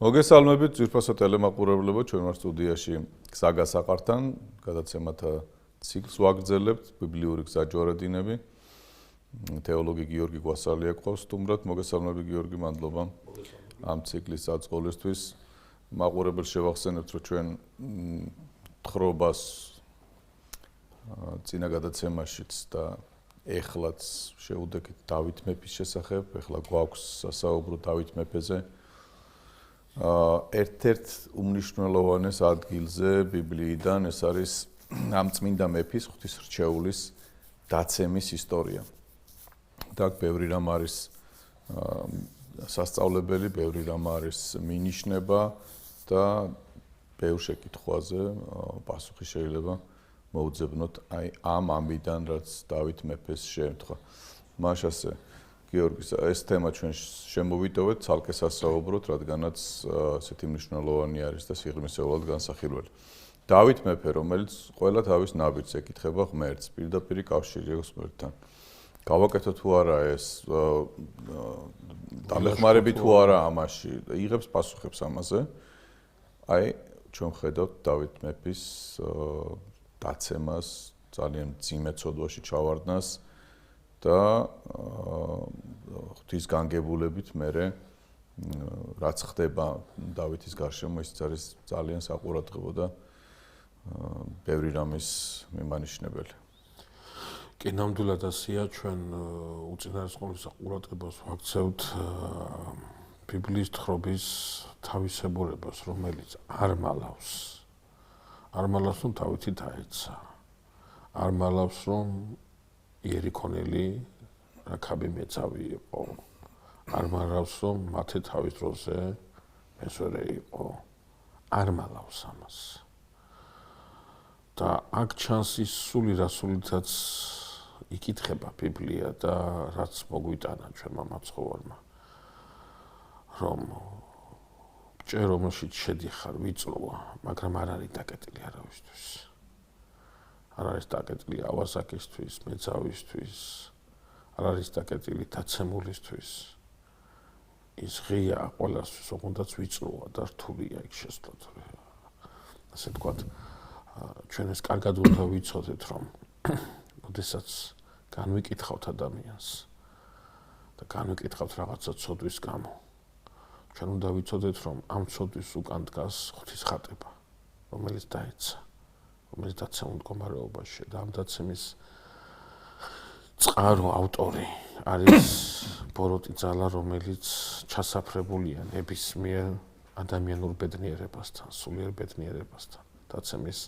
მოგესალმებით ძვირფასო ტელემაყურებლებო ჩვენ ვართ სტუდიაში გზა გასაყართან გადაცემათა ციკლს ვაგრძელებთ ბიბლიური გზაჯვარედინები თეოლოგი გიორგი გვასალია ყავს სტუმრად მოგესალმები გიორგი მადლობა ამ ციკლის საწყობისთვის მაყურებელს შევახსენებთ რომ ჩვენ თხრობას წინა გადაცემაშიც და ეხლაც შევუდექით დავით მეფის შესახებ ეხლა გვაქვს სასაუბრო დავით მეფეზე ერთ-ერთ უმნიშვნელოვანეს ადგილზე ბიბლიიდან ეს არის ამ წმინდა მეფის ღვთისმრჩეულის დაცემის ისტორია. და ბევრი რამ არის სასწავლებელი, ბევრი რამ არის მინიშნება და ბევრ შეკითხვაზე პასუხი შეიძლება მოუძებნოთ აი ამ ამბიდან რაც დავით მეფეს შეემთხვა. მაშ ასე გიორგი, ეს თემა ჩვენ შემოვიტოვეთ ცალკე სასაუბროთ, რადგანაც ასეთი მნიშვნელოვანი არის და სიღრმისეულად განსახილველი. დავით მეფე, რომელიც ყველა თავის ნაბიჯს ეკითხება ღმერთს, პირდაპირ კავშირი აქვს ღმერთთან. გავაკეთო თუ არა ეს დამეხმარები თუ არა ამაში, იღებს პასუხებს ამაზე. აი, ჩვენ ხედავთ დავით მეფის დაცემას, ძალიან მძიმე ცოდვაში ჩავარდნას და ღვთის განგებულებით მერე რაც ხდება დავითის გარშემო ის არის ძალიან საყურადღებო და ბევრი რამის მიმანიშნებელი. კი, ნამდვილად ასეა, ჩვენ უწინარესყოლის საყურადღებას ვაქცევთ ბიბლიის თხრობის თავისებურებას, რომელიც არ მალავს რომ დავითი დაეცა. არ მალავს რომ იერიქონელი რაქაბი მეწავი იყო. არ მალავს რომ მათე თავის დროზე მესვერე იყო. არ მალავს ამას. და აქ ჩანს ის სული რასულითაც იკითხება ბიბლია და რაც მოგვიტანა ჩვენმა მაცხოვარმა რომ ბჭე რომელშიც შედიხარ ვიწროა, მაგრამ არ არის დაკეტილი არავისთვის. არ არის დაკეტილი ავაზაკისთვის, მეწავისთვის, არ არის დაკეტილი დაცემულისთვის. ის ღია ყველასთვის, ოღონდაც ვიწროა და რთულია იქ შესვლად. ასე ვთქვათ, ჩვენ ეს კარგად უნდა ვიცოდეთ, რომ როდესაც განვიკითხავთ ადამიანს და განვიკითხავთ რაღაცა ცოდვის გამო, ჩვენ უნდა ვიცოდეთ, რომ ამ ცოდვის უკან დგას ღვთის ხატება, რომელიც დაეცა, რომელიც დაცემულ მდგომარეობაში და ამ დაცემის წყარო ავტორი არის ბოროტი ძალა, რომელიც ჩასაფრებულია ნებისმიერ ადამიანურ ბედნიერებასთან, სულიერ ბედნიერებასთან. დაცემის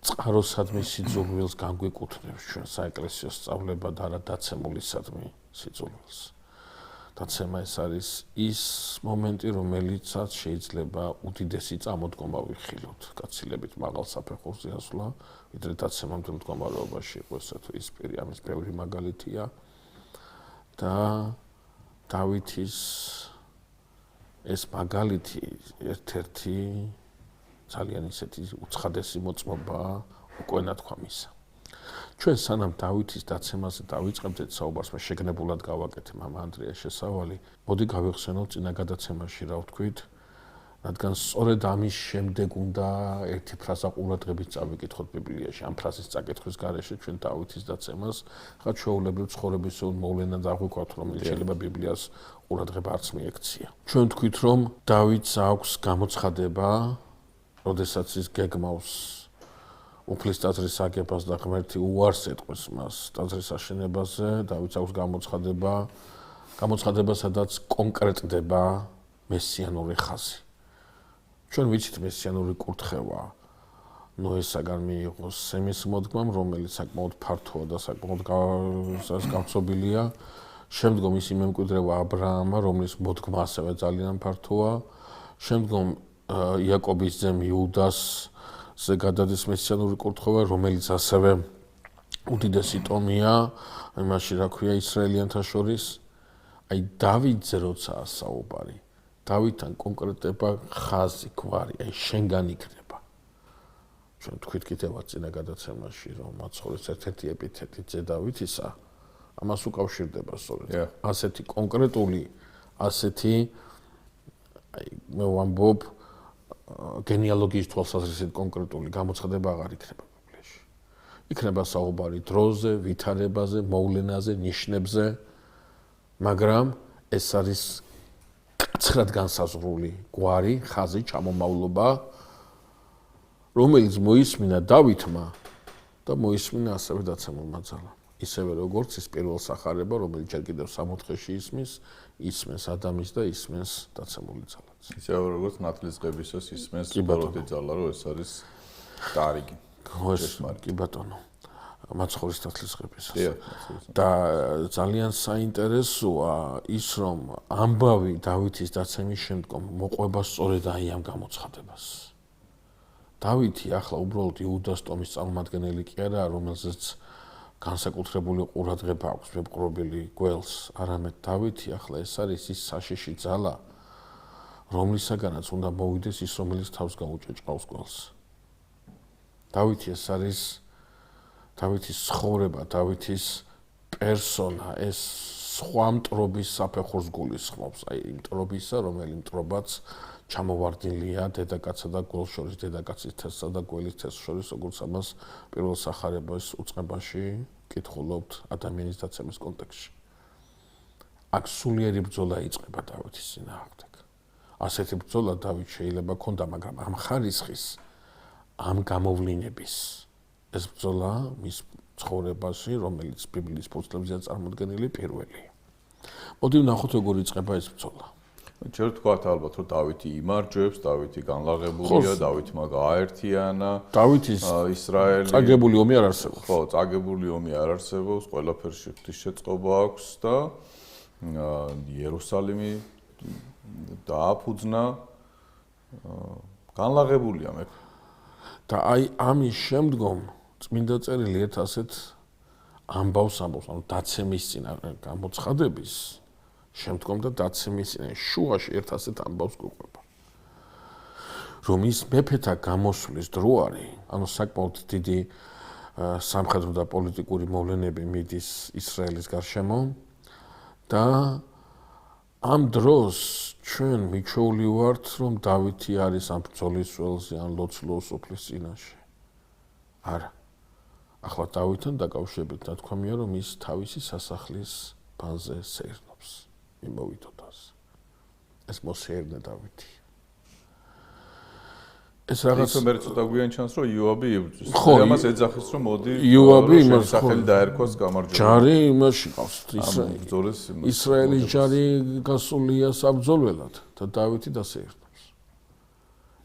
წყაროსადმი სიძულვილს განგვიკუთვნებს ჩვენ საეკლესიო სწავლება და არა დაცემულისადმი სიძულვილს. დაცემა ეს არის ის მომენტი, რომელიცაც შეიძლება უდიდესი წამოდგომა ვიხილოთ, გაცილებით მაღალ საფეხურზე ასვლა, ვიდრე დაცემამდელ მდგომარეობაში იყო ის პირი, ამის ბევრი მაგალითია. და დავითის ეს მაგალითი ერთ-ერთი ძალიან ისეთი უცხადესი მოწმობაა უკვე ნათქვა მისა. ჩვენ სანამ დავითის დაცემაზე დავიწყებდეთ საუბარს, მე შეგნებულად გავაკეთე მამა ანდრეას შესავალი. მოდი გავიხსენოთ წინა გადაცემაში რა ვთქვით, რადგან სწორედ ამის შემდეგ უნდა ერთი ფრაზა ყურადღებით წავიკითხოთ ბიბლიაში. ამ ფრაზის წაკითხვის გარეშე ჩვენ დავითის დაცემას ხა ჩვეულებრივ ცხოვრებისეულ მოვლენად აღვიქვათ, რომელიც შეიძლება ბიბლიას ყურადღება არც მიექცია. ჩვენ ვთქვით, რომ დავითს აქვს გამოცხადება, როდესაც ის გეგმავს უფლის ტაძრის აგებას და ღმერთი უარს ეტყვის მას ტაძრის აშენებაზე, დავითს აქვს გამოცხადება, სადაც კონკრეტდება მესიანური ხაზი. ჩვენ ვიცით მესიანური კურთხევა ნოესაგან მიიღო სემის მოდგმამ, რომელიც საკმაოდ ფართოა და საკმაოდ გავრცობილია. შემდგომ ისი მემკვიდრევა აბრაამა, რომლის მოდგმა ასევე ძალიან ფართოა. შემდგომ იაკობის ძემ იუდასზე გადადის მესიანური კურთხევა, რომელიც ასევე უდიდესი ტომია, იმაში რა ქვია ისრაელიანთა შორის. აი დავითზე როცაა საუბარი, დავითთან კონკრეტება ხაზი, გვარი, აი შენგან იქნება. ჩვენ თქვით კიდევაც წინა გადაცემაში, რომ მაცხოვრის ერთ-ერთი ეპითეტი ძე დავითისა, ამას უკავშირდება სწორედ. ასეთი კონკრეტული, ასეთი აი მე ვამბობ გენეალოგიის თვალსაზრისით კონკრეტული გამოცხადება აღარ იქნება ბიბლიაში. იქნება საუბარი დროზე, ვითარებაზე, მოვლენაზე, ნიშნებზე, მაგრამ ეს არის კაცრად განსაზღვრული გვარი, ხაზი, ჩამომავლობა, რომელიც მოისმინა დავითმა და მოისმინა ასევე დაცემულმა ძალამ. ისევე როგორც ის პირველ სახარება, რომელიც ჯერ კიდევ 60-ში ისმენს ადამიანს და ისმენს დაცემული ძალაც. ისევე როგორც ნათლისღებისას ისმენს ბოროტი ძალა, რომ ეს არის დარიგი. კი ბატონო. მაცხოვრის ნათლისღებისას. და ძალიან საინტერესოა ის, რომ ამბავი დავითის დაცემის შემდგომ მოყვება სწორედ აი ამ გამოცხადებას. დავითი ახლა უბრალოდ იუდას ტომის წარმომადგენელი კი არაა, რომელზეც განსაკუთრებული ყურადღება აქვს მებყრობილი გველს, არამედ დავითი ახლა ეს არის ის საშიში ძალა, რომლისაგანაც უნდა მოვიდეს ის, რომელიც თავს გაუჭეჭყავს გველს. დავითი ეს არის დავითის ცხოვრება, დავითის პერსონა, ეს სხვა მტრობის საფეხურს გულისხმობს, აი იმ მტრობისა, რომელი მტრობაც ჩამოვარდნილია დედაკაცსა და გველს შორის, დედაკაცის თესლსა და გველის თესლს შორის, როგორც ამას პირველ სახარებას უწყებაში კითხულობთ ადამიანის დაცემის კონტექსტში. აქ სულიერი ბრძოლა იწყება დავითის წინააღმდეგ. ასეთი ბრძოლა დავით შეიძლება ქონდა, მაგრამ ამ ხარისხის, ამ გამოვლინების ეს ბრძოლა მის ცხოვრებაში, რომელიც ბიბლიის ფურცლებზეა წარმოდგენილი პირველი. მოდი ვნახოთ როგორ იწყება ეს ბრძოლა. ჯერ თქვათ ალბათ, რომ დავითი იმარჯვებს, დავითი განლაღებულია, დავითმა გააერთიანა. დავითის ისრაელი წაგებული ომი არ არსებობს. ხო, წაგებული ომი არ არსებობს, ყველაფერში ღვთისშეწყობა აქვს და იერუსალიმი დააფუძნა. განლაღებულია მე. და აი ამის შემდგომ წმინდა წერილი ერთ ასეთ ამბავს ამბობს, ანუ დაცემის წინა გამოცხადების შემდგომ და დაცემის წინა შუაში ერთ ასეთ ამბავს გვყვება. რომ ის მეფეთა გამოსვლის დრო არის, ანუ საკმაოდ დიდი სამხედრო და პოლიტიკური მოვლენები მიდის ისრაელის გარშემო და ამ დროს ჩვენ მიჩვეული ვართ, რომ დავითი არის ამ ბრძოლის ველზე ან ლოცლოს სოფლის წინაშე. არა. ახლა დავითთან დაკავშირებით ნათქვამია, რომ ის თავისი სასახლის ბანზე სეირნობს. მიმოვიდოდას. ეს მოსეირნე დავითი. ეს რაღაც მე ცოტა გვიან ჩანს, რომ იოაბი იბრძვის. ამას ეძახის, რომ მოდი იოაბი იმას სახელი დაერქვას გამარჯვება. ჯარი იმაში ყავს ისრაელის ჯარი გასულია საბრძოლველად და დავითი დასეირნობს.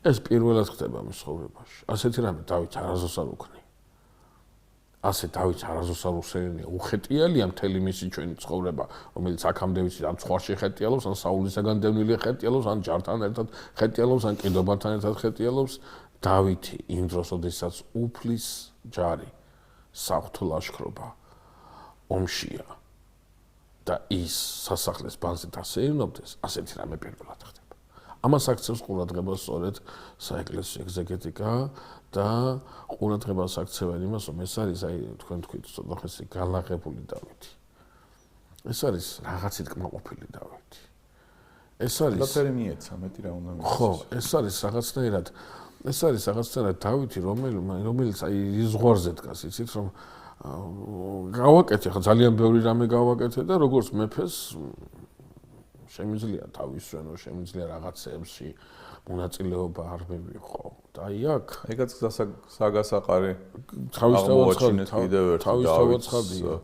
ეს პირველად ხდება მის ცხოვრებაში. ასეთი რამე დავითი არასდროს არ უქნია. ასე დავითი არასდროს არ უსეირნია. უხეტიალია მთელი მისი ჩვენი ცხოვრება, რომელიც აქამდე ვიცით, ან ცხვარში ხეტიალობს, ან საულისაგან დევნილი ხეტიალობს, ან ჯართან ერთად ხეტიალობს, ან კიდობანთან ერთად ხეტიალობს. დავითი იმ დროს, როდესაც უფლის ჯარი, საღვთო ლაშქრობა ომშია და ის სასახლის ბანზე დასეირნობდეს, ასეთი რამე პირველად ხდება. ამას აქცევს ყურადღებას სწორედ საეკლესიო ეგზეგეტიკა და ყურადღებას აქცევენ იმას, რომ ეს არის აი თქვენ თქვით ცოტა ხანი განლაღებული დავითი. ეს არის რაღაცით კმაყოფილი დავითი. ეს არის ყველაფერი მიეცა, მეტი რა უნდა მიეცას. ხო, ეს არის რაღაცნაირად დავითი, რომელიც აი ის ზღვარზე დგას, იცით რომ გავაკეთე, ხო ძალიან ბევრი რამე გავაკეთე და როგორც მეფეს შემიძლია თავისვენო, შემიძლია რაღაცეებში მონაწილეობა არ მივიღო. და აი აქ ეგაც საგასაყარი თავისთავად ცხადია.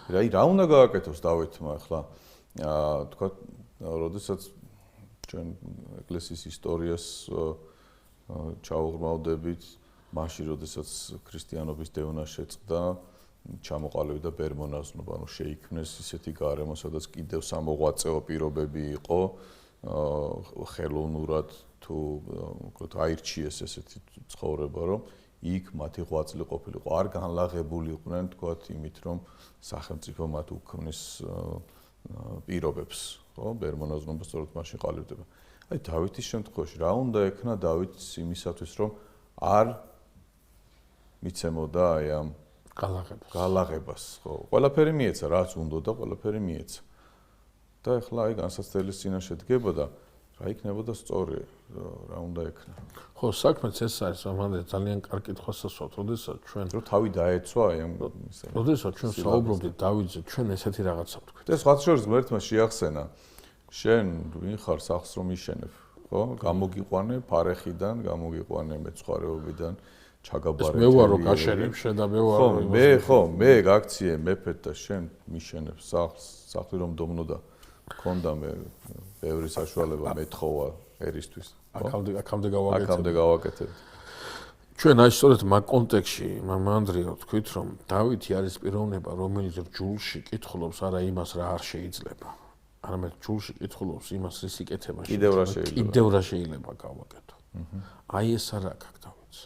აი რა უნდა გააკეთოს დავითმა ახლა? თქვა, როდესაც ჩვენ ეკლესიის ისტორიას ჩაუღრმავდებით, მაშინ როდესაც ქრისტიანობის დევნა შეწყდა, ჩამოყალიბდა ბერმონაზნობა, ანუ შეიქმნეს ისეთი გარემო, სადაც კიდევ სამოღვაწეო პირობები იყო, ხელოვნურად თუ უბრალოდ აირჩიეს ესეთი ცხოვრება, რომ იქ მათი ღვაწლი ყოფილიყო. არ განლაღებულიყვნენ, თქვათ, იმით, რომ სახელმწიფო მათ უქმნის პირობებს, ხო? ბერმონაზნობა სწორედ მაშინ ყალიბდება. აი დავითის შემთხვევაში რა უნდა ექნა დავითს იმისათვის, რომ არ მიცემოდა აი ამ გალაღებას, ხო. ყველაფერი მიეცა, რაც უნდა და ყველაფერი მიეცა. და ეხლა აი განსაცდელის წინაშე დგება და რა იქნებოდა სწორი, რა უნდა ექნა. ხო, საქმეც ეს არის, რომ ამდენ ძალიან კარგი კითხვას ასვათ, როდესაც ჩვენ რომ თავი დაეცვა აი ამ როდესაც ჩვენ საუბრობდით დავითზე, ჩვენ ესეთი რაღაცა ვთქვით. და სხვა შორის ღმერთმა შეახსენა, შენ ვინ ხარ სახლს რომ იშენებ, ხო? გამოგიყვანე ფარეხიდან, გამოგიყვანე მეცხვარეობიდან, ჩაგაბარეთ. მე ვარო გაშენებ, შენ და მე ვარო. მე გაქციე მეფეთ და შენ მიშენებ სახლს, სახლი რომ დომნოდა. მქონდა მე ბევრი საშუალება მეთხოვა ერისთვის. აქამდე გავაკეთებ. ჩვენ აი სწორედ მაგ კონტექსში, მანდრიო თქვით, რომ დავითი არის პიროვნება, რომელიც ჯულში კითხულობს არა იმას, რა არ შეიძლება. არამედ ჯულში კითხულობს იმას, რის იკეთება კიდევ რა შეიძლება გავაკეთო. აი ეს არა აქვს დავითს.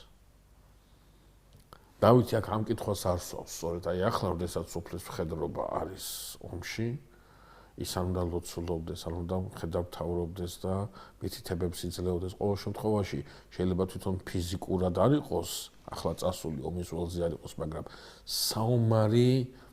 დავითი აქ ამ კითხვას არ სვავს, სწორედ აი ახლა, როდესაც სოფლის მხედრობა არის ომში, ის არ უნდა ლოცულობდეს, არ უნდა მხედართმთავრობდეს და მითითებებს იძლეოდეს. ყოველ შემთხვევაში შეიძლება თვითონ ფიზიკურად არ იყოს, ახლა წასული ომის ველზე არ იყოს, მაგრამ საომარი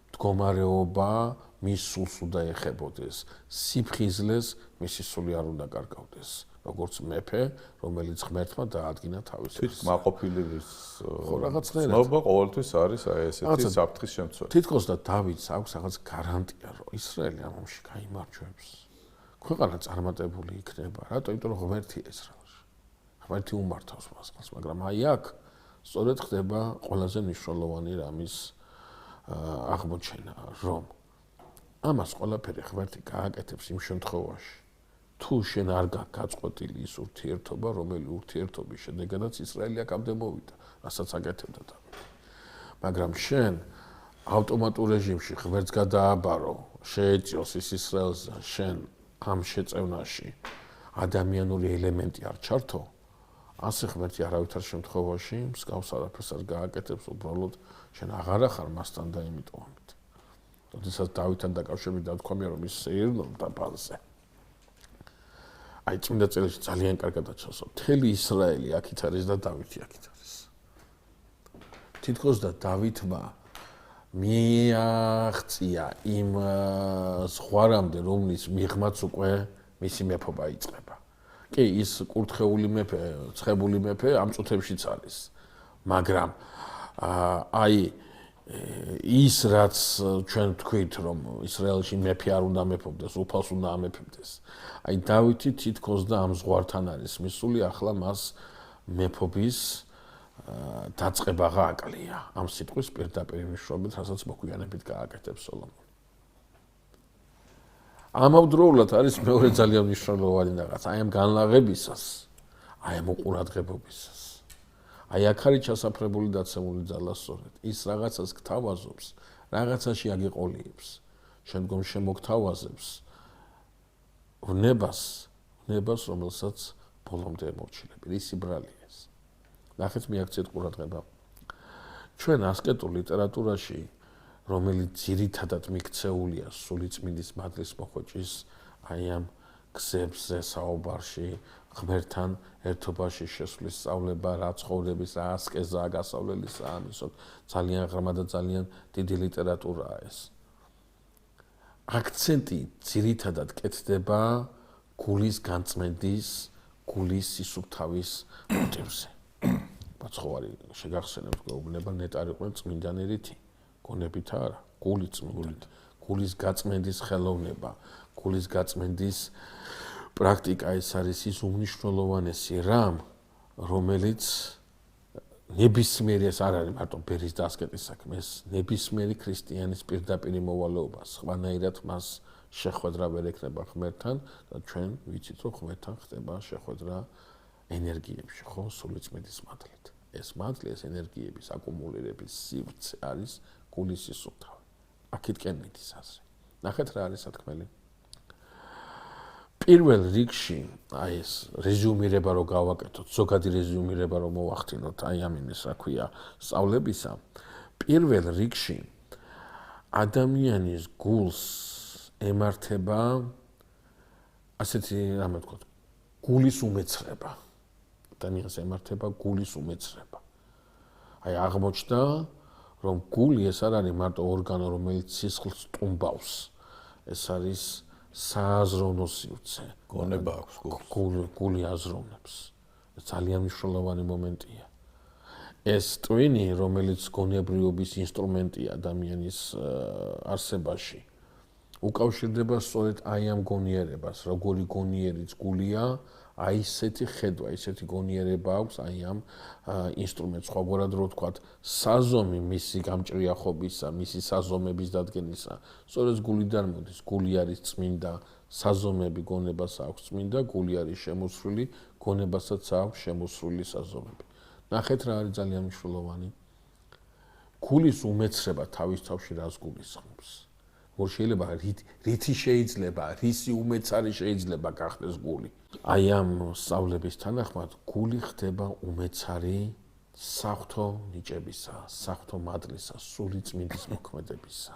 მდგომარეობა მის სულს უნდა ეხებოდეს. სიფხიზლეს მისი სული არ უნდა კარგავდეს. როგორც მეფე, რომელიც ღმერთმა დაადგინა თავის მაყოფილი ხო რაღაცნაირად. ცნობა ყოველთვის არის აი ესეთი საფრთხის შემცველი. თითქოს და დავითს აქვს რაღაც გარანტია, რომ ისრაელი ამ ომში გაიმარჯვებს. ქვეყანა წარმატებული იქნება, რატო? იმიტომ რომ ღმერთი ესრაელში. ღმერთი უმართავს მასყალს, მაგრამ აი აქ სწორედ ხდება ყველაზე მნიშვნელოვანი რამის აღმოჩენა, რომ ამას ყველაფერი ღმერთი გააკეთებს იმ შემთხვევაში, თუ შენ არ გაწყვეტილი ის ურთიერთობა, რომელი ურთიერთობის შედეგადაც ისრაელი აქამდე მოვიდა, რასაც აკეთებდა დავითი. მაგრამ შენ ავტომატურ რეჟიმში ღმერთს გადააბარო, შეეწიოს ის ისრაელს, შენ ამ შეწევნაში ადამიანური ელემენტი არ ჩართო, ასე ღმერთი არავითარ შემთხვევაში მსგავს არაფერს არ გააკეთებს, უბრალოდ შენ აღარა ხარ მასთან და იმიტომ ამით. როდესაც დავითთან დაკავშირებით დავთქვამია, რომ ის სეირნობდა ბალზე. აი წმინდა წერილში ძალიან კარგად აჩვენოს, მთელი ისრაელი აქით არის და დავითი აქით არის. თითქოს და დავითმა მიაღწია იმ ზღვარამდე, რომლის მიღმაც უკვე მისი მეფობა იწყება. კი, ის კურთხეული მეფე, ცხებული მეფე ამ წუთებშიც არის. მაგრამ აი ის რაც ჩვენ თქვით, რომ ისრაელში მეფე არ უნდა მეფობდეს, უფალს უნდა ამეფებდეს. აი დავითი თითქოს და ამ ზღვართან არის მისული, ახლა მას მეფობის დაწყება გააკლია ამ სიტყვის პირდაპირ მნიშვნელობით, რასაც მოგვიანებით გააკეთებს სოლომონი. ამავდროულად არის მეორე ძალიან მნიშვნელოვანი რაღაც, აი ამ განლაღებისას, აი ამ უყურადღებობისას. აი აქ არის ჩასაფრებული დაცემული ძალა სწორედ. ის რაღაცას გთავაზობს, რაღაცაში აგიყოლიებს, შემდგომ შემოგთავაზებს ვნებას, რომელსაც ბოლომდე ემორჩილები. ისი ბრალია ეს. ნახეთ მიაქციეთ ყურადღება. ჩვენ ასკეტურ ლიტერატურაში, რომელიც ძირითადად მიქცეულია სულიწმინდის მადლის მოხვეჭის აი ამ გზებზე საუბარში, ღმერთთან ერთობაში შესვლის სწავლება, რა ცხოვრების, რა ასკეზაა, გასავლელისა ამისოთ, ძალიან ღრმა და ძალიან დიდი ლიტერატურაა ეს. აქცენტი ძირითადად კეთდება გულის განწმენდის, გულის სისუფთავის მოტივზე. მაცხოვარი შეგახსენებთ, გვეუბნება ნეტარიყვენ წმინდანი რითი, გონებით არა, გულით წმინდით, გულის გაწმენდის ხელოვნება, გულის გაწმენდის პრაქტიკა ეს არის ის უმნიშვნელოვანესი რამ, რომელიც ნებისმიერი ეს არ არის მარტო ბერის და ასკეტის საქმე, ეს ნებისმიერი ქრისტიანის პირდაპირი მოვალეობა, სხვანაირად მას შეხვედრა ვერ ექნება ღმერთთან და ჩვენ ვიცით, რომ ღმერთთან ხდება შეხვედრა ენერგიებში, ხო, სულიწმინდის მადლით. ეს მადლი, ეს ენერგიების აკუმულირების სივრცე არის გულის სისუფთავი. აქეთკენ მიდის ასე. ნახეთ რა არის სათქმელი. პირველ რიგში, აი ეს რეზიუმირება რო გავაკეთოთ, ზოგადი რეზიუმირება რო მოვახდინოთ, აი ამინის რა ქვია, სწავლებისა, პირველ რიგში ადამიანის გულს ემართება ასეთი რამე ვთქვათ, გულის უმეცრება. ადამიანს ემართება გულის უმეცრება. აი აღმოჩნდა, რომ გული ეს არ არის მარტო ორგანო, რომელიც სისხლს ტუმბავს. ეს არის სააზროვნო სივრცე. გონება აქვს გული აზროვნებს. ძალიან მნიშვნელოვანი მომენტია. ეს ტვინი, რომელიც გონებრივობის ინსტრუმენტია ადამიანის არსებაში, უკავშირდება სწორედ აი ამ გონიერებას, როგორი გონიერიც გულია, აი ესეთი ხედვა, ესეთი გონიერება აქვს აი ამ ინსტრუმენტს. სხვაგვარად რო ვთქვათ, საზომი მისი გამჭრიახობისა, მისი საზომების დადგენისა, სწორედ გულიდან მოდის. გული არის წმინდა, საზომები გონებას აქვს წმინდა, გული არის შემოსვლილი, გონებასაც აქვს შემოსვლილი საზომები. ნახეთ რა არის ძალიან მნიშვნელოვანი. გულის უმეცრება თავის თავში რას გულისხმობს? როგორ შეიძლება რითი შეიძლება, რისი უმეცარი შეიძლება გახდეს გული? აი ამ სწავლების თანახმად გული ხდება უმეცარი საღვთო ნიჭებისა, საღვთო მადლისა, სული წმინდის მოქმედებისა.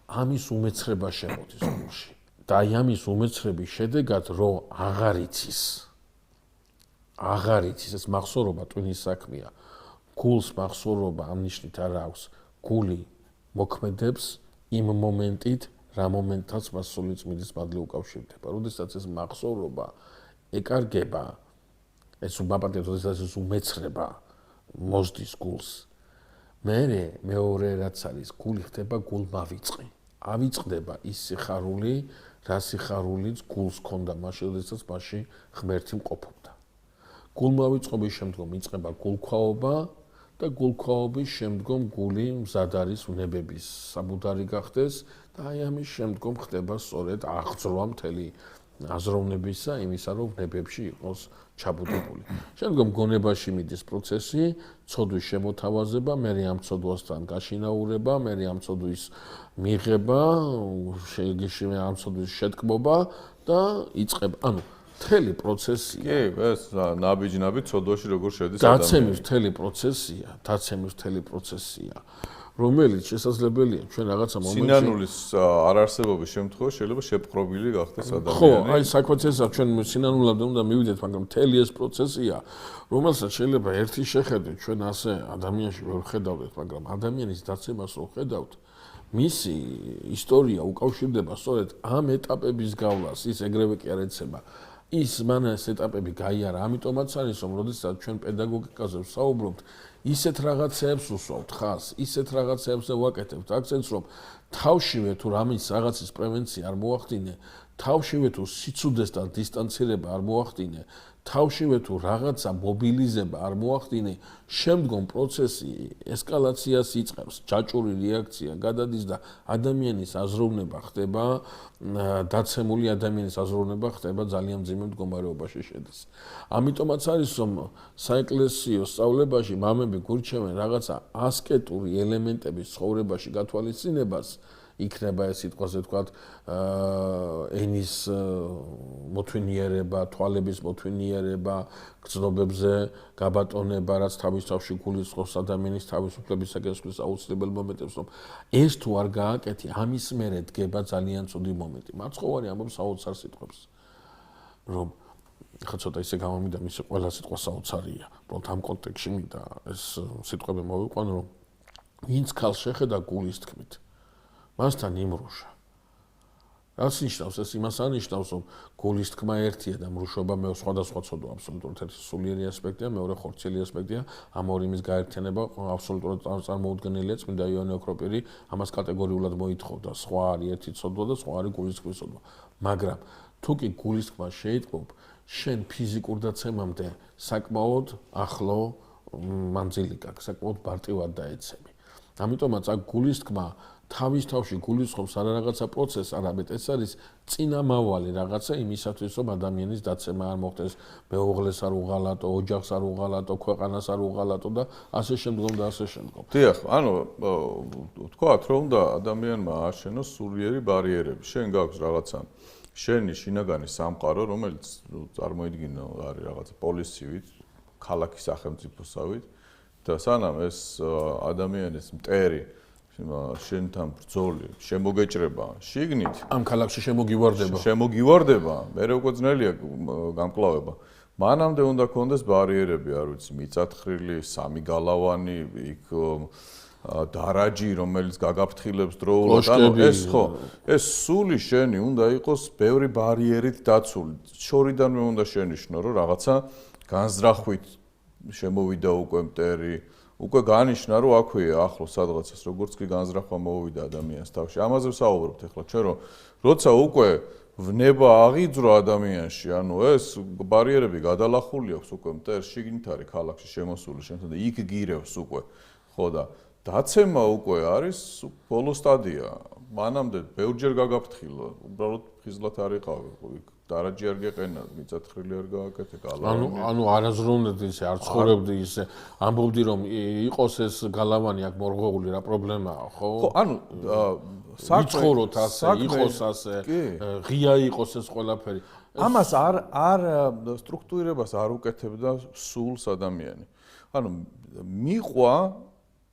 ამის უმეცრება შემოდის გულში. და აი ამის უმეცრების შედეგად რო აღარ იცის ეს მახსოვრობა ტვინის საქმეა. გულს მახსოვრობა ამ ნიშნით არ აქვს. გული მოქმედებს იმ მომენტით, რა მომენტაც მას სული წმინდის მადლი უკავშირდება. როდესაც ეს მახსოვრობა ეკარგება, ეს მაპატიებს, როდესაც ეს უმეცრება მოსდის გულს. მეორე რაც არის, გული ხდება გულმავიწყი. ავიწყდება ის სიხარული, რა სიხარულიც გულს ჰქონდა მაშინ, როდესაც მასში ღმერთი მყოფობდა. გულმავიწყობის შემდგომ იწყება გულქვაობა და გულქვაობის შემდგომ გული მზად არის ვნებების საბუდარი გახდეს და აი ამის შემდგომ ხდება სწორედ აღძრვა მთელი აზროვნებისა, იმისა, რომ ვნებებში იყოს ჩაბუდებული. შემდგომ გონებაში მიდის პროცესი, ცოდვის შემოთავაზება, მერე ამ ცოდვასთან გაშინაურება, მერე ამ ცოდვის მიღება, ამ ცოდვის შეთქმობა და იწყება. ანუ მთელი პროცესია. კი, ეს ნაბიჯ ცოდვაში როგორ შედის დაცემის მთელი პროცესია, რომელიც შესაძლებელია ჩვენ რაღაცა მომენტში სინანულის არარსებობის შემთხვევაში შეიძლება შეპყრობილი გახდეს ადამიანი. ხო, აი საქმეც ესაა, ჩვენ სინანულამდე უნდა მივიდეთ, მაგრამ მთელი ეს პროცესია, რომელსაც შეიძლება ერთი შეხედვით ჩვენ ასე ადამიანში ვერ ხედავდეთ, მაგრამ ადამიანის დაცემას რო ხედავთ, მისი ისტორია უკავშირდება სწორედ ამ ეტაპების გავლას, ის ეგრევე კი არ ეცემა. ის მან ეს ეტაპები გაიარა, ამიტომაც არის, რომ როდესაც ჩვენ პედაგოგიკაზე ვსაუბრობთ, ისეთ რაღაცეებს უსვავთ ხას, ისეთ რაღაცეებს ვაკეთებთ აქცენტს, რომ თავშივე თუ რამის რაღაცის პრევენცია არ მოახდინე, თავშივე თუ სიცუძესთან დისტანცირება არ მოახდინე, თავშივე თუ რაღაცა მობილიზება არ მოახდინე, შემდგომ პროცესი ესკალაციას იწყებს, ჯაჭვური რეაქცია გადადის და ადამიანის აზროვნება ხდება, დაცემული ადამიანის აზროვნება ხდება ძალიან მძიმე მდგომარეობაში შედის. ამიტომაც არის, რომ საეკლესიო სწავლებაში მამები გურჩევენ რაღაცა ასკეტური ელემენტების ცხოვრებაში გათვალისწინებას, იქნება ეს სიტყვაზე ვთქვათ, ენის მოთვინიერება, თვალების მოთვინიერება, გრძნობებზე გაბატონება, რაც თავის თავში გულისხმობს ადამიანის თავისუფლების საკითხის აუცილებელ მომენტებს, რომ ეს თუ არ გააკეთე, ამის მერე დგება ძალიან ცუდი მომენტი. მაცხოვარი ამბობს საოცარ სიტყვებს, რომ ხა ცოტა ისე გამომიდა, მისი ყველა სიტყვა საოცარია. უბრალოდ ამ კონტექსში მინდა ეს სიტყვები მოვიყვანო, რომ ვინც ქალს შეხედა გულის თქმით, მასთან იმრუშა. რაც ნიშნავს, ეს იმას ანიშნავს, რომ გულის თქმა ერთია და მრუშობა მე სხვადასხვა ცოდვა აბსოლუტურად ერთი სულიერი ასპექტია, მეორე ხორციელი ასპექტია, ამ ორი იმის გაერთიანება აბსოლუტურად წარმოუდგენელია. წმინდა იოანე ოქროპირი ამას კატეგორიულად მოითხოვდა. სხვა არის ერთი ცოდვა და სხვა არის გულის თქმის ცოდვა. მაგრამ თუ კი გულის თქმა შეიტყობ, შენ ფიზიკურ დაცემამდე საკმაოდ ახლო მანძილი გაქვს, საკმაოდ ბარტივად დაეცემი. ამიტომაც აქ გულის თქმა თავის თავში გულისხმობს არა რაღაცა პროცესს, არამედ ეს არის წინამავალი რაღაცა იმისათვის, რომ ადამიანის დაცემა არ მოხდეს, მეუღლეს არ უღალატო, ოჯახს არ უღალატო, ქვეყანას არ უღალატო და ასე შემდგომ და ასე შემდგომ. დიახ, ანუ ვთქვათ, რომ უნდა ადამიანმა ააშენოს სულიერი ბარიერები. შენ გაქვს რაღაცა შენი შინაგანი სამყარო, რომელიც წარმოიდგინო არის რაღაცა პოლიცივით, ქალაქის სახელმწიფოსავით და სანამ ეს ადამიანის მტერი შენთან ბრძოლი შემოგეჭრება შიგნით ამ ქალაქში შემოგივარდება, მე უკვე ძნელია გამკლავება. მანამდე უნდა კონდეს ბარიერები, არ ვიცი, მიწათხრილი, სამი გალავანი, იქ დარაჯი, რომელიც გაგაფრთხილებს დროულად. ეს სული შენი უნდა იყოს ბევრი ბარიერით დაცული. შორიდანვე უნდა შენიშნო, რომ რაღაცა განზრახვით შემოვიდა უკვე მტერი, უკვე განიშნა, რომ აქვეა ახლოს სადღაცას, როგორც კი განზრახვა მოვიდა ადამიანს თავში. ამაზე ვსაუბრობთ ახლა, ჩვენ რომ როცა უკვე ვნება აღიძრო ადამიანში, ანუ ეს ბარიერები გადალახული აქვს უკვე მტერს შიგნით არის ქალაქში შემოსული შემთხვევით და იქ გირევს უკვე. ხო და დაცემა უკვე არის ბოლო სტადია. მანამდე ბევრჯერ გაგაფრთხილო, უბრალოდ ხიზლად არ იყავი. იქ დარაჯი არ გეყენა, მიწათხრილი არ გააკეთე, გალავანი. ანუ არაზრუნვდი ისე, არ ცხოვრობდი ისე. ამბობდი რომ იყოს ეს გალავანი აქ მორღვეული რა პრობლემაა, ხო? ხო, ანუ ვიცხოვროთ ასე, იყოს ასე, ღია იყოს ეს ყველაფერი. ამას არ სტრუქტურირებას არ უკეთებდა სულს ადამიანი. ანუ მიყვა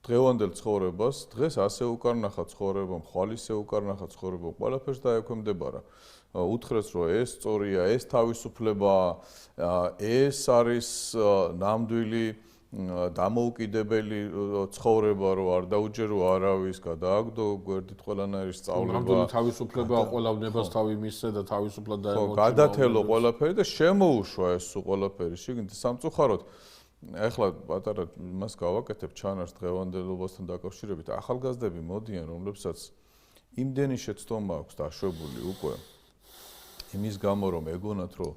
დღევანდელ ცხოვრებას, დღეს ასე უკარნახა ცხოვრება, ხვალ ისე უკარნახა ცხოვრება, ყველაფერს დაექვემდებარა. უთხრეს რომ ეს სწორია, ეს თავისუფლებაა, ეს არის ნამდვილი დამოუკიდებელი ცხოვრება, რომ არ დაუჯერო არავის, გადააგდო გვერდით ყველანაირი სწავლება. ნამდვილი თავისუფლებაა, ყველა ნებას თავი მისცე და თავისუფლად დაემორჩილა. გადათელო ყველაფერი და შემოუშვა ეს ყველაფერი შიგნით სამწუხაროდ. ეხლა პატარა იმას გავაკეთებ ჩანარს დღევანდელობასთან დაკავშირებით. ახალგაზრდები მოდიან, რომლებსაც იმდენი შეცდომა აქვს დაშვებული უკვე იმის გამო რომ ეგონათ რომ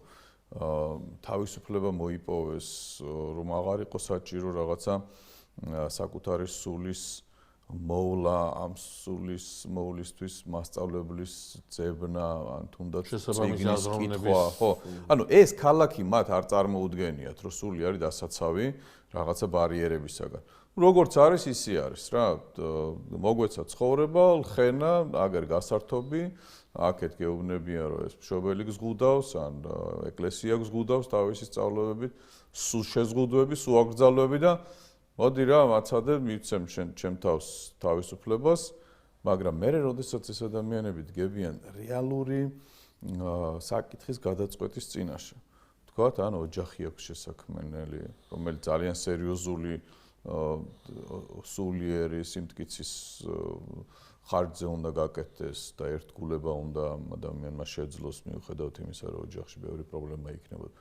თავისუფლება მოიპოვეს, რომ აღარ იყოს საჭირო რაღაცა საკუთარი სულის მოვლა, ამ სულის მოვლისთვის მასწავლებლის ძებნა, ან თუნდაც წიგნის კითხვა, ხო? ანუ ეს ქალაქი მათ არ წარმოუდგენიათ, რომ სული არის დასაცავი რაღაცა ბარიერებისაგან. როგორც არის, ისე არის რა. მოგვეცა ცხოვრება, ლხენა, აგერ გასართობი, აქეთ გეუბნებიან, რომ ეს მშობელი გზღუდავს, ან ეკლესია გზღუდავს თავისი სწავლებებით, სულ შეზღუდვები, სულ აკრძალვები და მოდი რა, მაცადე, მივცემ ჩემ თავს თავისუფლებას, მაგრამ მე როდესაც ეს ადამიანები დგებიან რეალური საკითხის გადაწყვეტის წინაშე. თქვათ, ან ოჯახი აქვს შესაქმნელი, რომელიც ძალიან სერიოზული სულიერი სიმტკიცის ხარჯზე უნდა გაკეთდეს და ერთგულება უნდა ადამიანმა შეძლოს მიუხედავად იმისა, რომ ოჯახში ბევრი პრობლემა იქნებოდა.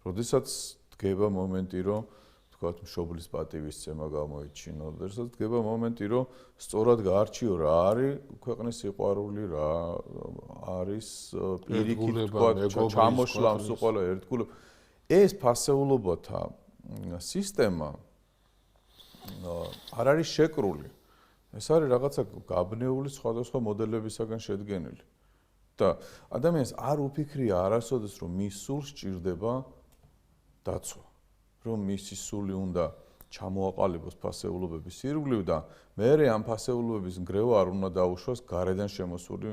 როდესაც დგება მომენტი, რომ თქვათ მშობლის პატივისცემა გამოიჩინო, როდესაც დგება მომენტი, რომ სწორად გაარჩიო რა არის ქვეყნის სიყვარული, რა არის პირიქით თქვათ ჩამოშლა სულ ყველა ერთგულება. ეს ფასეულობათა სისტემა არ არის შეკრული. ეს არის რაღაცა გაბნეული სხვადასხვა მოდელებისაგან შედგენილი. და ადამიანს არ უფიქრია არასოდეს რომ მის სულს სჭირდება დაცვა. რომ მისი სული უნდა ჩამოაყალიბოს ფასეულობების ირგვლივ და მერე ამ ფასეულობების ნგრევა არ უნდა დაუშვას გარედან შემოსული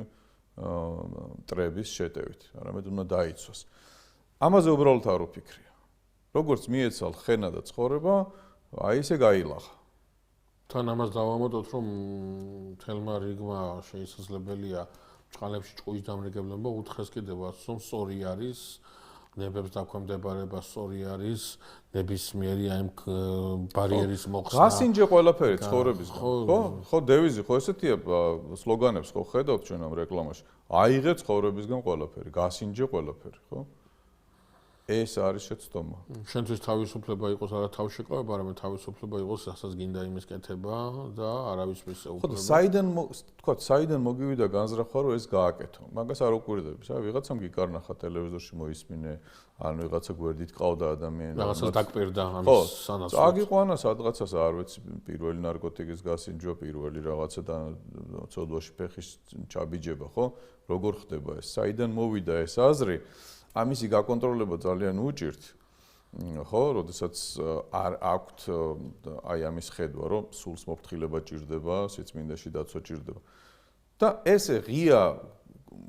მტრების შეტევით, არამედ უნდა დაიცვას. ამაზე უბრალოდ არ უფიქრია. როგორც მიეცალ ხენა და ცხოვრება, აი ესე გაილახა. თან ამას დავამატოთ, რომ თელმა რიგმა შესაძლებელია ჭყალებში ჭკუის დამრიგებლობა უთხეს კიდევაც, რომ სწორი არის, ნებებს დაქვემდებარება სწორი არის, ნებისმიერი აი ბარიერის მოხსნა. გასინჯე ყველაფერი ცხოვრებისგან, ხო? ხო, დევიზი ხო ესეთია სლოგანებს ხო ხედავთ ჩვენ ამ რეკლამაში. აიღე ცხოვრებისგან ყველაფერი, გასინჯე ყველაფერი, ხო? ეს არის შეცდომა. შენთვის თავისუფლება იყოს არა თავშეკავება, არამედ თავისუფლება იყოს, რასაც გინდა იმის კეთება და არავის მისეუბრება. ხო, საიდან მოგივიდა განზრახვა, რომ ეს გააკეთო. მაგას არ უკვირდები. ვიღაცამ გიკარნახა ტელევიზორში მოისმინე, ან ვიღაცა გვერდით ყავდა ადამიანი. რაღაცას დაგპირდა ამის სანაცვლოდ. აგიყვანა სადღაცას არ ვიცი, პირველი ნარკოტიკის გასინჯვა, პირველი რაღაცა და ცოდვაში ფეხის ჩაბიჯება, ხო? როგორ ხდება ეს? საიდან მოვიდა ეს აზრი? ამისი გაკონტროლება ძალიან უჭირთ. ხო, როდესაც არ აქვთ აი ამის ხედვა, რომ სულს მოფრთხილება ჭირდება, სიწმინდეში დაცვა ჭირდება. და ესე ღია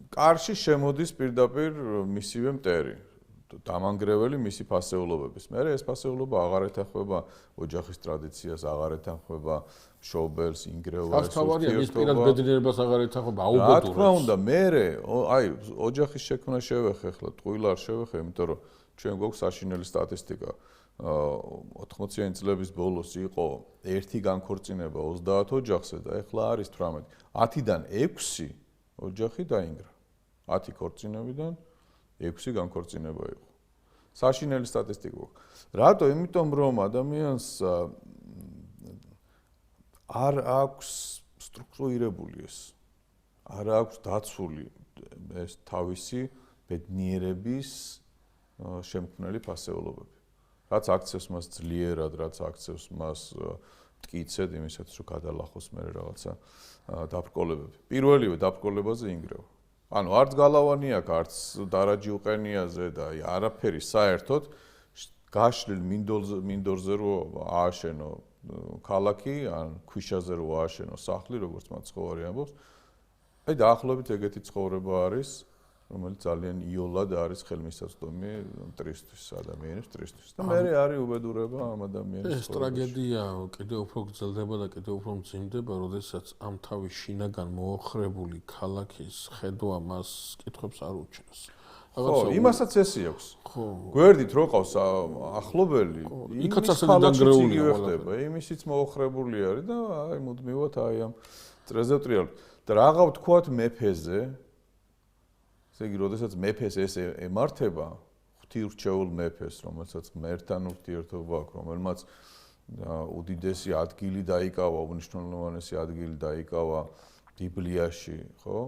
კარში შემოდის პირდაპირ მისივე მტერი. დამანგრეველი მისი ფასეულობების. მე ეს ფასეულობა აღარ ეთანხმება ოჯახის ტრადიციას, აღარ ეთანხმება მშობელს, ინგრევას, ურთიერთობას. ის პირად ბედნიერებას აღარ ეთანხმება, აუბედურებს. რა თქმა უნდა, მე აი ოჯახის შექმნა შევეხე, ახლა ტყუილ არ შევეხე, იმიტომ რომ ჩვენ გვაქვს საშინელი სტატისტიკა. 80-იანი წლების ბოლოს იყო ერთი განქორწინება 30 ოჯახზე და ეხლა არის 18. 10-დან 6 ოჯახი დაინგრა. 10 ქორწინებიდან 6 განქორწინება იყო. საშინელი სტატისტიკა გვაქვს. რატო? იმიტომ რომ ადამიანს არ აქვს სტრუქტურირებული ეს. არ აქვს დაცული ეს თავისი ბედნიერების შემქმნელი ფასეულობები. რაც აქცევს მას ძლიერად, რაც აქცევს მას მტკიცედ იმისათვის, რომ გადალახოს მე რაღაცა დაბრკოლებები. პირველივე დაბრკოლებაზე ინგრევა. ანუ არც გალავანი აქვს, არც დარაჯი უყენიაზე და არაფერი საერთოდ გაშლილ მინდორზე რო ააშენო ქალაქი, ან ქვიშაზე რო ააშენო სახლი, როგორც მაცხოვარი ამბობს. აი დაახლოებით ეგეთი ცხოვრება არის, რომელიც ძალიან იოლად არის ხელმისაწვდომი მტრისთვის, ადამიანის მტრისთვის. და მე არის უბედურება ამ ადამიანის. ეს ტრაგედია კიდევ უფრო გრძელდება და კიდევ უფრო მძიმდება, როდესაც ამ თავის შინაგან მოოხრებული ქალაქის ხედვა მას კითხვებს არ უჩენს. ხო, იმასაც ესი აქვს. ხო. გვერდით რო ყავს ახლობელი, იქაც ასე დაგრეულია ხდება. იმისიც მოოხრებული არის და აი მუდმივად აი ამ წრეზე ვტრიალებ. და რაღა ვთქვათ მეფეზე, ესე იგი, როდესაც მეფეს ეს ემართება, ღვთიურჩეულ მეფეს, რომელსაც ღმერთთან ურთიერთობა აქვს, რომელმაც უდიდესი ადგილი დაიკავა, უნიშნულოვანესი ადგილი დაიკავა ბიბლიაში, ხო?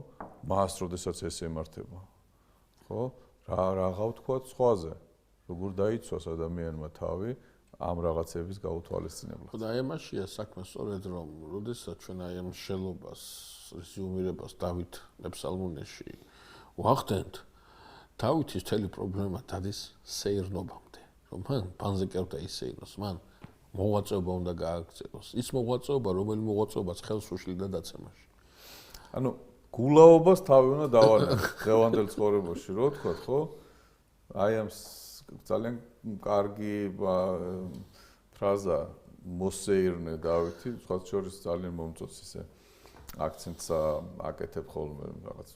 მას როდესაც ეს ემართება, ხო? რაღა ვთქვათ სხვაზე, როგორ დაიცვას ადამიანმა თავი ამ რაღაცების გაუთვალისწინებლად. ხო და აი ამაშია საქმე სწორედ რომ როდესაც ჩვენ აი ამ შელობას რეზიუმირებას დავით მეფსალმუნეში ვახდენთ, დავითის მთელი პრობლემა დადის სეირნობამდე, რომ მან პანზე კი არ უნდა ისეირნოს, მან მოღვაწეობა უნდა გააგრძელოს. ის მოღვაწეობა, რომელიც მოღვაწეობაც ხელს უშლიდა დაცემაში. ანუ გულაობას თავი უნდა დავანებო დღევანდელ ცხოვრებაში, რო ვთქვათ, ხო? აი ამ ძალიან კარგი ფრაზა მოსეირნე დავითი, სხვა შორის ძალიან მომწონს ესე აქცენტს აკეთებ ხოლმე რაღაც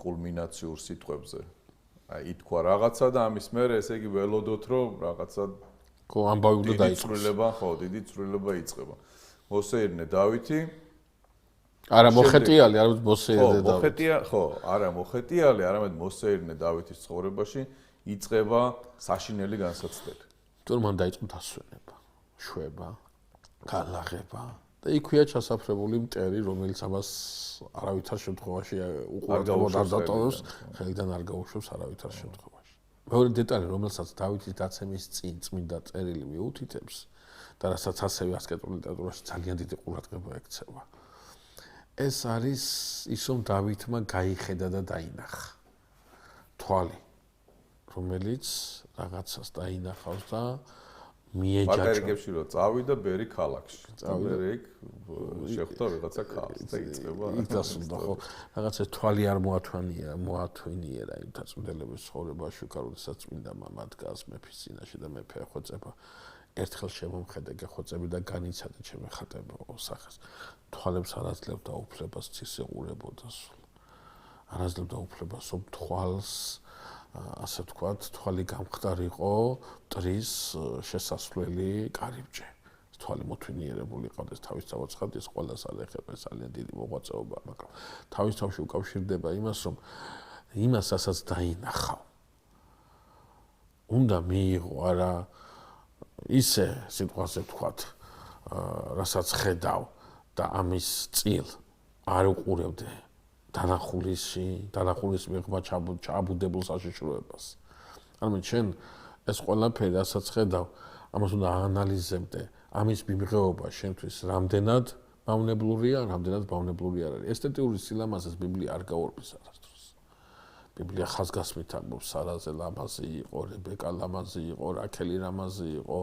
კულმინაციურ სიტყვებზე. აი ითქვა რაღაცა და ამის მერე ესე იგი ველოდოთ რომ რაღაცა ხო ამბავი უნდა დაიწყოს. დიდი ცვლილება იწყება. მოსეირნე დავითი არა მოხეტიალი, არამედ მოსეირნე დავითი. ხო, არა მოხეტიალი, არამედ მოსეირნე დავითის ცხოვრებაში იწყება საშინელი განსაცდელი. თორემ მან დაიწყო დასვენება, შვება, გალაღება და იქვეა ჩასაფრებული მტერი, რომელიც ამას არავითარ შემთხვევაში უყურადღებოდ არ დატოვებს, ხელიდან არ გაუშვებს არავითარ შემთხვევაში. მეორე დეტალი, რომელსაც დავითის დაცემის წინ წმინდა წერილი მიუთითებს და რასაც ასევე ასკეტურ ლიტერატურაში ძალიან დიდი ყურადღება ექცევა. ეს არის ის, რომ დავითმა გაიხედა და დაინახა თვალი, რომელიც რაღაცას დაინახავს და მიეჯაჭა. პატერიკებში რომ წავიდა ბერი ქალაქში. წავიდა იქ შეხვდა რაღაცა ქალს და იწყება. იქ დასრულდა ხო? რაღაცა თვალი არ მოათვინიერა იმ დაწუნდელების ცხოვრებაში, როდესაც წმინდა მამა დგას მეფის წინაშე და მეფე ეხვეწება. ერთხელ შემომხედე გეხვეწები და განიცადე ჩემი ხატებო სახეს. თვალებს არ აძლევდა უფლებას ცისეყურებოდა სულ. არ აძლევდა უფლებას რომ თვალს ასე ვთქვათ, თვალი გამხდარიყო მტრის შესასვლელი კარიბჭე. თვალი მოთვინიერებული ყავდეს თავის თავაცხად, ეს ყველას არ ეხება, ძალიან დიდი მოღვაწეობა, მაგრამ თავის თავში უკავშირდება იმას, რომ იმას ასაც დაინახავ. უნდა მიიღო არა ისე სიტყვაზე ვთქვათ, რასაც ხედავ და ამის წილ არ უყურებდე დანახulis მიღმა ჩაბუდებულ საშიშროებას. ანუ ჩვენ ეს ყველაფერი რასაც ხედავ, ამას უნდა აანალიზებდე, ამის მიმღეობა შენთვის რამდენად მავნებლურია, რამდენად მავნებლური არ არის. ესთეტიური სილამაზეს ბიბლია არ გაურბის არასდროს. ბიბლია ხაზგასმით ამბობს, სარაზე ლამაზი იყო, რებეკა ლამაზი იყო, რაქელი ლამაზი იყო.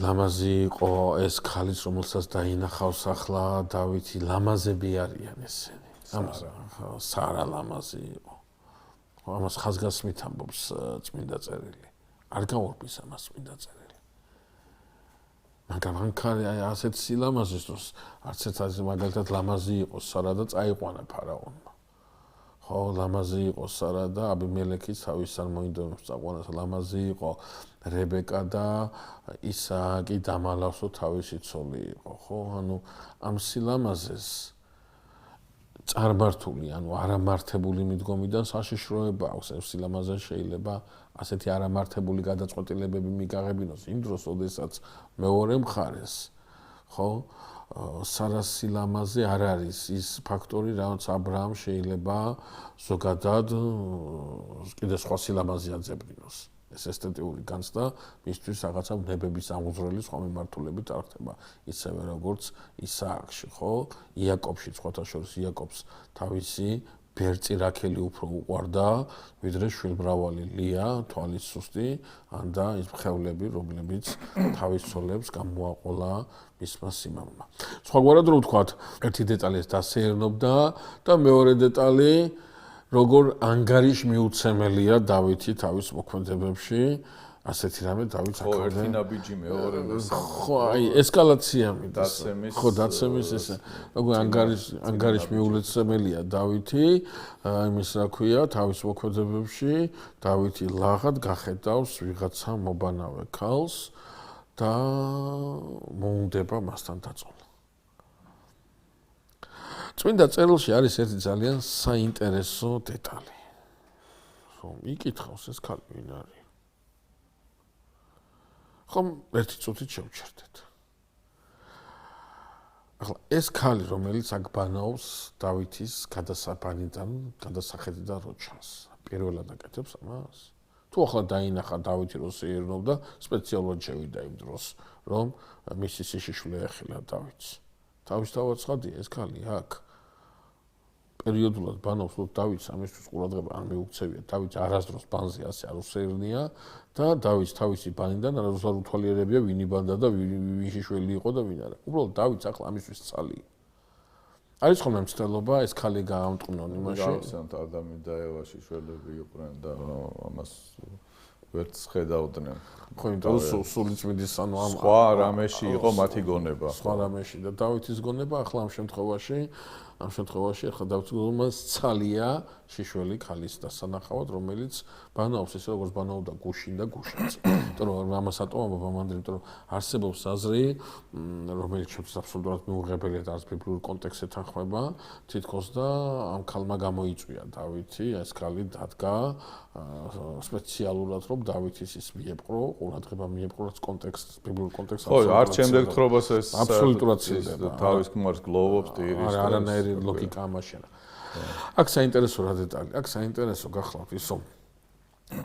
ლამაზი იყო ეს ქალის, რომელსაც დაინახავს ახლა დავითი, ლამაზები არიან ესენი. სარა ლამაზი იყო. ამას ხაზგასმით ამბობს წმინდა წერილი. არ გაურბის ამას წმინდა წერილი. მაგრამ ანკარი ასეთ სილამაზის დროს არც ერთ მაგალითად ლამაზი იყო სარა და წაიყვანა ფარაონმა. ხო, ლამაზი იყო სარა და აბიმელექიც თავის წარმოინდომებს წაყვანას. ლამაზი იყო რებეკა და ისააკი დამალავსო თავისი ცოლი იყო, ხო? ანუ ამ სილამაზეს წარმართული, ანუ არამართებული მიდგომიდან საშიშროება აქვს. ამ სილამაზეს შეიძლება ასეთი არამართებული გადაწყვეტილებები მიგაღებინოს იმ დროს, როდესაც მეორე მხარეს, ხო? სარას სილამაზე არ არის ის ფაქტორი, რაც ა ブラ ამ შეიძლება ზოგადად კიდე სხვა სილამაზე აძებნინოს. ეს ესთეტიური განცდა მისთვის რაღაცა ნებების ამუზრელი სხვა მიმართულებით არ ხდება. ისევე როგორც ისააკში, ხო? იაკობში, სხვათა შორის იაკობს თავისი ბერწი რაქელი უფრო უყვარდა, ვიდრე შვილმრავალი ლია, თვალის სუსტი, ან და ის მხევლები, რომლებიც თავის ცოლებს გამოაყოლა მისმა სიმამმა. სხვაგვარად რო ვთქვათ, ერთი დეტალი ეს დასეირნობდა და მეორე დეტალი როგორ ანგარიშმიუცემელია დავითი თავის მოქმედებებში, ასეთი რამე დავით ხო, ერთი ნაბიჯი მეორე ხო, აი ესკალაცია მიდის. ხო, დაცემის ესე. როგორ ანგარიშმიუცემელია დავითი, იმის რა ქვია, თავის მოქმედებებში, დავითი ლაღად გახედავს ვიღაცა მობანავე ქალს და მოუნდება მასთან დაწოლა. წმინდა წერილში არის ერთი ძალიან საინტერესო დეტალი. რომ იკითხავს ეს ქალი ვინ არის? ხომ ერთი წუთით შევჩერდეთ. ახლა ეს ქალი, რომელიც აქ ბანაობს დავითის გადასახედიდან რო ჩანს, პირველად აკეთებს ამას? თუ ახლა დაინახა დავითი რო სეირნობდა, სპეციალურად შევიდა იმ დროს, რომ მისი სიშიშვლე ეხილა დავითს. თავისთავად ცხადია ეს ქალი აქ პერიოდულად ბანობს, რომ დავითს ამისთვის ყურადღება არ მიუქცევია. დავითს არასდროს ბანზე ასე არ უსეირნია და დავითს თავისი ბანიდან არასდროს არ უთვალიერებია ვინი ბანდა და ვინ შიშველი იყო და ვინ არა. უბრალოდ დავითს ახლა ამისთვის წალი. არის ხოლმე მცდელობა ეს ქალი გაამტყნონ იმაში. გავხსენთ ადამი და ევა შიშველები იყვნენ და ამას ვერც ხედავდნენ. ხო, იმიტომ რომ სულიწმიდის ანუ ამ სხვა რამეში იყო მათი გონება. სხვა რამეში და დავითის გონება ახლა ამ შემთხვევაში ახლა დავწუხდომას ცალია შიშველი ქალის დასანახავად, რომელიც ბანაობს ისე როგორც ბანაობდა გუშინ და გუშინზე. იმიტომ რომ ამას ატომობა მამანდრი, იმიტომ რომ არსებობს აზრი, რომელიც შეფს აბსოლუტურად მიუღებელია და არც ბიბლიურ კონტექსტზე თანხმება, თითქოს და ამ ქალმა გამოიწვია დავითი, ეს ქალი დადგა სპეციალურად რომ დავითის ის მიეპყრო, ყურადღება მიეპყრო რაც კონტექსტ, ბიბლიურ კონტექსტს ხო, არ ჩემდე გთხრობას ეს აბსოლუტურად ცილდება. თავის ქმარს გლოვობს ტირის. არანაირი ლოგიკა ამაში არა. აქ საინტერესო რა დეტალი, აქ საინტერესო გახლავთ ის რომ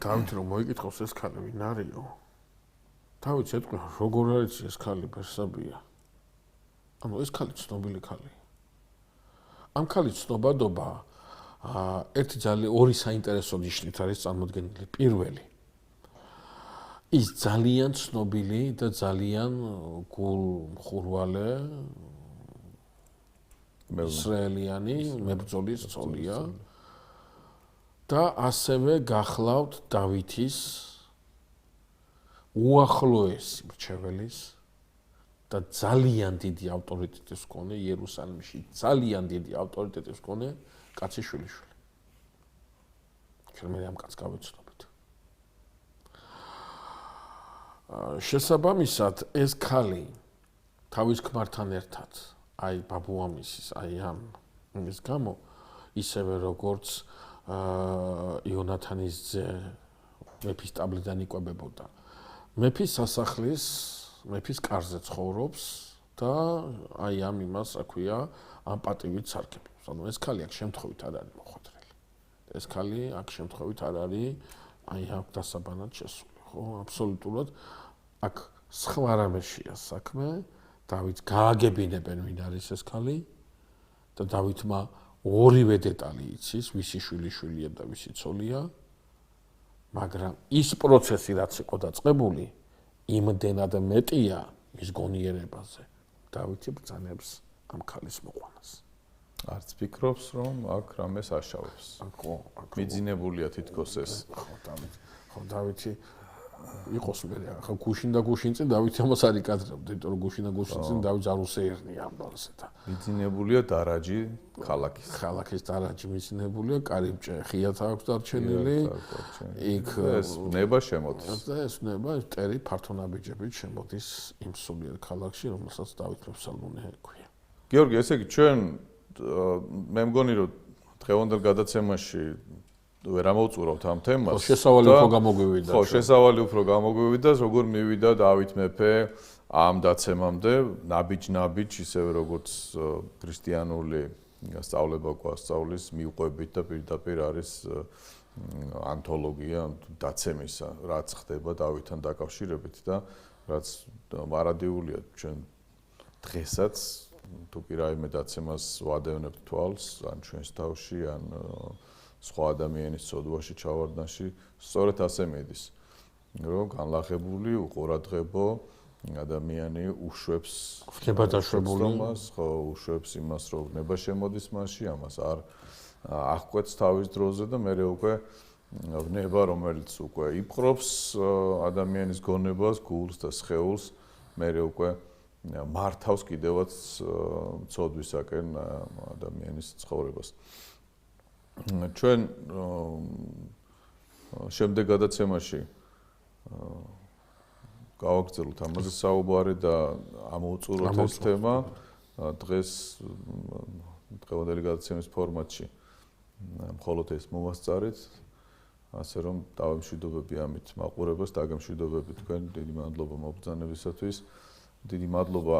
დავითი რომ მოიკითხავს ეს ქალი ვინ არისო? დავითს ეტყვია როგორ არის ეს ქალი ბერსაბია? ანუ ეს ქალი ცნობილი ქალი. ამ ქალის ცნობადობა ორი საინტერესო ნიშნით არის წარმოდგენილი. პირველი ის ძალიან ცნობილი და ძალიან გულმხურვალე ისრაელიანი მებრძოლის ცოლია და ასევე გახლავთ დავითის უახლოესი მრჩეველის და ძალიან დიდი ავტორიტეტის მქონე იერუსალიმში, ძალიან დიდი ავტორიტეტის მქონე კაცის შვილიშვილი. ჩვენ ამ კაცს გავეცნობით. შესაბამისად, ეს ქალი თავის ქმართან ერთად აი ბაბუამისის, აი ამ ის გამო ისევე როგორც იონათანის ძე მეფის ტაბლიდან იკვებებოდა. მეფის სასახლის, მეფის კარზე ცხოვრობს და აი ამ იმას, რა ქვია, ამ პატივით სარგებლობს. ანუ ეს ქალი აქ შემთხვევით არ არის მოხვედრილი. ეს ქალი აქ შემთხვევით არ არის აი აქ დასაბანად შესული, ხო? აბსოლუტურად აქ სხვა რამეშია საქმე. დავით გააგებინებენ ვინ არის ეს ქალი და დავითმა ორივე დეტალი იცის, ვისი შვილიშვილია და ვისი ცოლია, მაგრამ ის პროცესი რაც იყო დაწყებული, იმდენად მეტია მის გონიერებაზე. დავითი ბრძანებს ამ ქალის მოყვანას. არც ფიქრობს, რომ აქ რამეს აშავებს. ხო, მიძინებულია თითქოს ეს. ხო, დავითი იყოს მე ახლა გუშინ და გუშინ წინ დავით ამას არ იკადრებდა, იმიტომ რომ გუშინ და გუშინ წინ დავით არ უსეირნია ამ ბალზე და მიძინებულია დარაჯი ქალაქის დარაჯი მიძინებულია, კარიბჭე ხიათ აქვს დარჩენილი. იქ ეს ნება შემოდის. და ეს ნება ტერი ფართო ნაბიჯებით შემოდის იმ სულიერ ქალაქში, რომელსაც დავით მეფსალმონე ექვია. გიორგი, ესე იგი ჩვენ მე მგონი რომ დღევანდელ გადაცემაში ვერ ამოვწურავთ ამ თემას. ხო, შესავალი უფრო გამოგვივიდა. ხო, შესავალი უფრო გამოგვივიდა, როგორ მივიდა დავით მეფე ამ დაცემამდე, ნაბიჯ, ისევე როგორც ქრისტიანული სწავლება გვასწავლის მიუყვებით და პირდაპირ არის ანთოლოგია დაცემისა, რაც ხდება დავითთან დაკავშირებით და რაც მარადიულია ჩვენ დღესაც თუ კი რაიმე დაცემას ვადევნებთ თვალს, ან ჩვენს თავში, ან სხვა ადამიანის ცოდვაში, ჩავარდნაში, სწორედ ასე მიდის, რომ განლაღებული, უყურადღებო ადამიანი უშვებს ხდება დაშვებული, ხო, უშვებს იმას, რომ ნება შემოდის მასში, ამას არ აღკვეთს თავის დროზე და მე უკვე ნება, რომელიც უკვე იპყრობს ადამიანის გონებას, გულს და სხეულს, მე უკვე მართავს კიდევაც ცოდვისაკენ ადამიანის ცხოვრებას. ჩვენ შემდეგ გადაცემაში გავაგრძელოთ ამაზე საუბარი და ამოვწუროთ ეს თემა დღეს დღევანდელი გადაცემის ფორმატში მხოლოდ ეს მოვასწარეთ ასე რომ დავემშვიდობები ამით მაყურებას დაგემშვიდობები თქვენ დიდი მადლობა მობრძანებისათვის დიდი მადლობა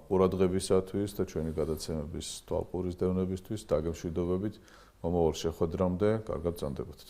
ყურადღებისათვის და ჩვენი გადაცემების თვალყურის დევნებისთვის დაგემშვიდობებით მომავალ შეხვედრამდე კარგად ბრძანდებოდეთ.